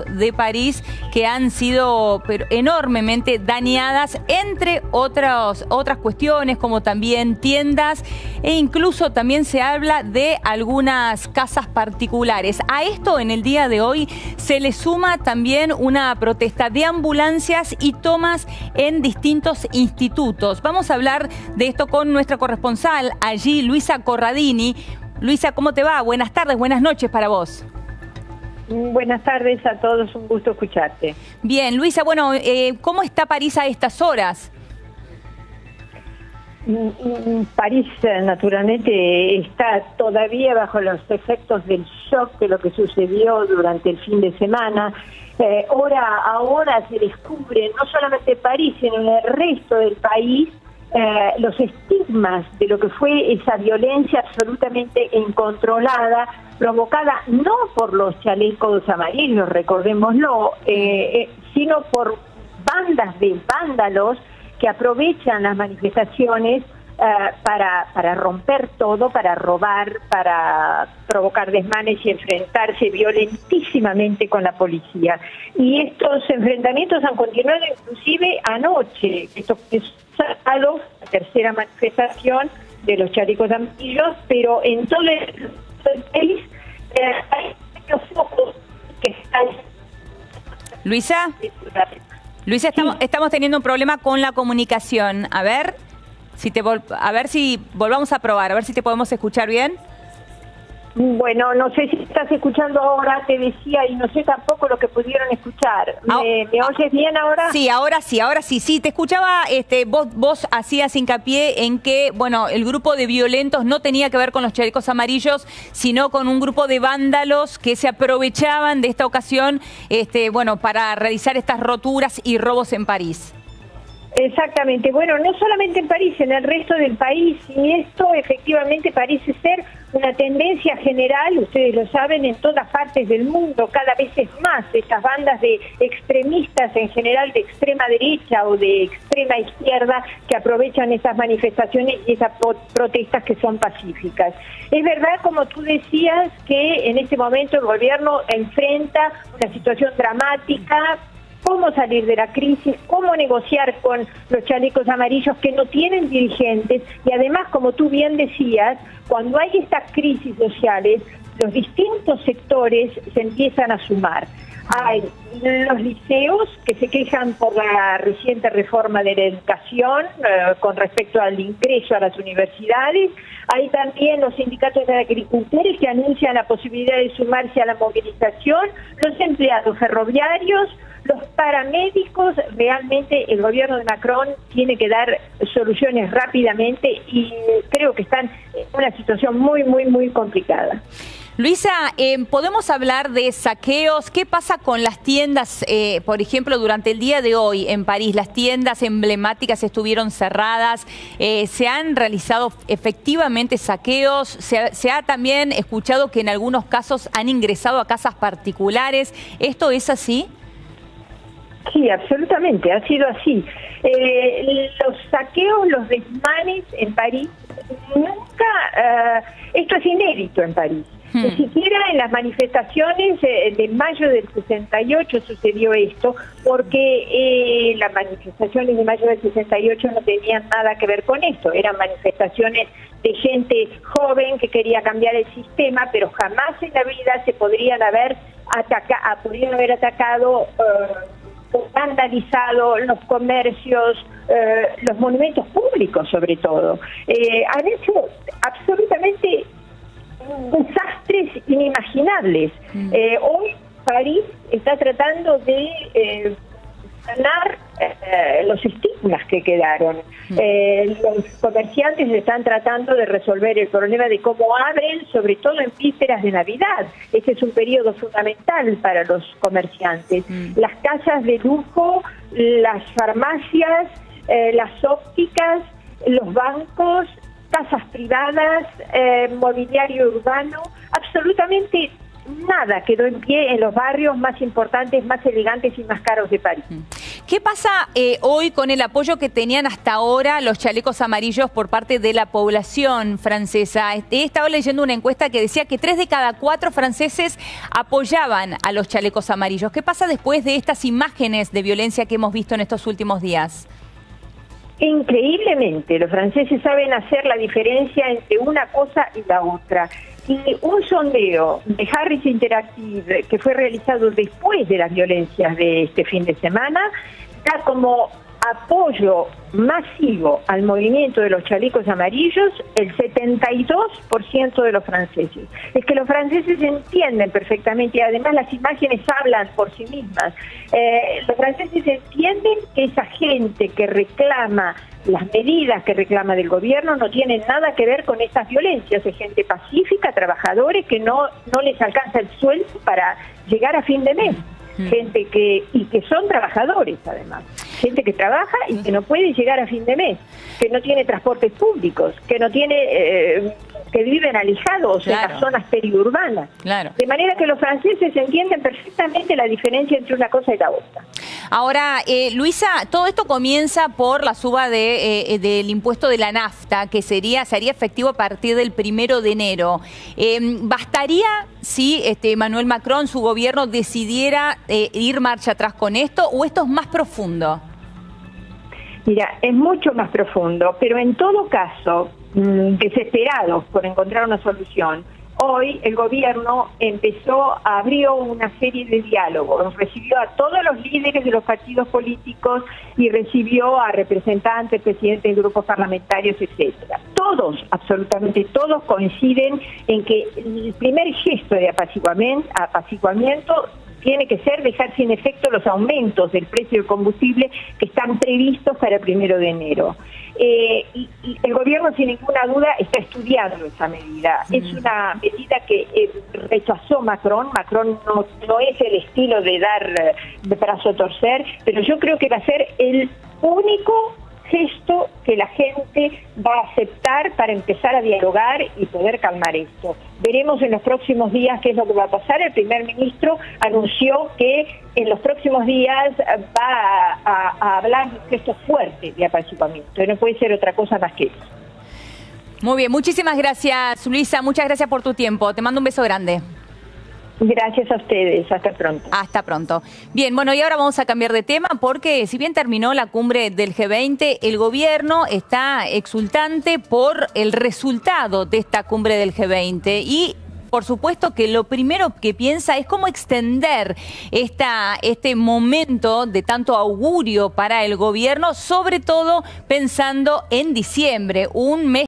de París que han sido enormemente dañadas, entre otras cuestiones, como también tiendas, e incluso también se habla de algunas casas particulares. A esto, en el día de hoy, se le suma también una protesta de ambulancias y tomas en distintos institutos. Vamos a hablar de esto con nuestra corresponsal allí, Luisa Corradini. Luisa, ¿cómo te va? Buenas tardes, buenas noches para vos. Buenas tardes a todos, un gusto escucharte. Bien, Luisa, bueno, ¿cómo está París a estas horas? París, naturalmente, está todavía bajo los efectos del shock de lo que sucedió durante el fin de semana. Hora a hora se descubre, no solamente París, sino en el resto del país, los estigmas de lo que fue esa violencia absolutamente incontrolada, provocada no por los chalecos amarillos, recordémoslo, sino por bandas de vándalos que aprovechan las manifestaciones para romper todo, para robar, para provocar desmanes y enfrentarse violentísimamente con la policía. Y estos enfrentamientos han continuado inclusive anoche. Esto es la tercera manifestación de los chalecos amarillos, pero en todo el país hay los focos que están... Luisa, estamos teniendo un problema con la comunicación. A ver si volvamos a probar, a ver si te podemos escuchar bien. Bueno, no sé si estás escuchando ahora, te decía, y no sé tampoco lo que pudieron escuchar. ¿Me oyes bien ahora? Sí, ahora sí. Sí, te escuchaba, vos hacías hincapié en que, bueno, el grupo de violentos no tenía que ver con los chalecos amarillos, sino con un grupo de vándalos que se aprovechaban de esta ocasión, bueno, para realizar estas roturas y robos en París. Exactamente. Bueno, no solamente en París, en el resto del país, y esto efectivamente parece ser una tendencia general, ustedes lo saben, en todas partes del mundo, cada vez es más, estas bandas de extremistas, en general de extrema derecha o de extrema izquierda, que aprovechan esas manifestaciones y esas protestas que son pacíficas. Es verdad, como tú decías, que en este momento el gobierno enfrenta una situación dramática. Cómo salir de la crisis, cómo negociar con los chalecos amarillos que no tienen dirigentes, y además, como tú bien decías, cuando hay estas crisis sociales, los distintos sectores se empiezan a sumar. Hay los liceos que se quejan por la reciente reforma de la educación con respecto al ingreso a las universidades. Hay también los sindicatos de agricultores que anuncian la posibilidad de sumarse a la movilización, los empleados ferroviarios, los paramédicos. Realmente el gobierno de Macron tiene que dar soluciones rápidamente y creo que están en una situación muy complicada. Luisa, ¿podemos hablar de saqueos? ¿Qué pasa con las tiendas, por ejemplo, durante el día de hoy en París? Las tiendas emblemáticas estuvieron cerradas, ¿se han realizado efectivamente saqueos? Se ha también escuchado que en algunos casos han ingresado a casas particulares. ¿Esto es así? Sí, absolutamente, ha sido así. Los saqueos, los desmanes en París, nunca, esto es inédito en París. Ni siquiera en las manifestaciones de mayo del 68 sucedió esto, porque las manifestaciones de mayo del 68 no tenían nada que ver con esto, eran manifestaciones de gente joven que quería cambiar el sistema, pero jamás en la vida se podrían haber atacado, vandalizado los comercios, los monumentos públicos sobre todo. Han hecho absolutamente desastres inimaginables. Hoy París está tratando de sanar los estigmas que quedaron. Los comerciantes están tratando de resolver el problema de cómo abren, sobre todo en vísperas de Navidad. Este es un periodo fundamental para los comerciantes. Las casas de lujo, las farmacias, las ópticas, los bancos, casas privadas, mobiliario urbano, absolutamente nada quedó en pie en los barrios más importantes, más elegantes y más caros de París. ¿Qué pasa hoy con el apoyo que tenían hasta ahora los chalecos amarillos por parte de la población francesa? He estado leyendo una encuesta que decía que 3 de cada 4 franceses apoyaban a los chalecos amarillos. ¿Qué pasa después de estas imágenes de violencia que hemos visto en estos últimos días? Increíblemente, los franceses saben hacer la diferencia entre una cosa y la otra. Y un sondeo de Harris Interactive que fue realizado después de las violencias de este fin de semana da como apoyo masivo al movimiento de los chalecos amarillos el 72% de los franceses. Es que los franceses entienden perfectamente y además las imágenes hablan por sí mismas. Los franceses entienden que esa gente que reclama las medidas que reclama del gobierno no tienen nada que ver con estas violencias. Es gente pacífica, trabajadores que no les alcanza el sueldo para llegar a fin de mes. Gente que son trabajadores además, gente que trabaja y que no puede llegar a fin de mes, que no tiene transportes públicos, que no tiene que viven alejados en las zonas periurbanas. De manera que los franceses entienden perfectamente la diferencia entre una cosa y la otra. Ahora, Luisa, todo esto comienza por la suba del impuesto de la nafta, que se haría efectivo a partir del 1 de enero. ¿Bastaría si Emmanuel Macron, su gobierno, decidiera ir marcha atrás con esto, o esto es más profundo? Mira, es mucho más profundo, pero en todo caso, desesperados por encontrar una solución, hoy el gobierno abrió una serie de diálogos, recibió a todos los líderes de los partidos políticos y recibió a representantes, presidentes de grupos parlamentarios, etcétera. Todos, absolutamente todos, coinciden en que el primer gesto de apaciguamiento tiene que ser dejar sin efecto los aumentos del precio del combustible que están previstos para el 1 de enero. Y el gobierno, sin ninguna duda, está estudiando esa medida. Es una medida que rechazó Macron. Macron no es el estilo de dar de brazo a torcer, pero yo creo que va a ser el único gesto que la gente va a aceptar para empezar a dialogar y poder calmar esto. Veremos en los próximos días qué es lo que va a pasar. El primer ministro anunció que en los próximos días va a hablar de un gesto fuerte de apaciguamiento. No puede ser otra cosa más que eso. Muy bien, muchísimas gracias, Luisa. Muchas gracias por tu tiempo. Te mando un beso grande. Gracias a ustedes, hasta pronto. Hasta pronto. Bien, bueno, y ahora vamos a cambiar de tema porque si bien terminó la cumbre del G20, el gobierno está exultante por el resultado de esta cumbre del G20 y por supuesto que lo primero que piensa es cómo extender este momento de tanto augurio para el gobierno, sobre todo pensando en diciembre, un mes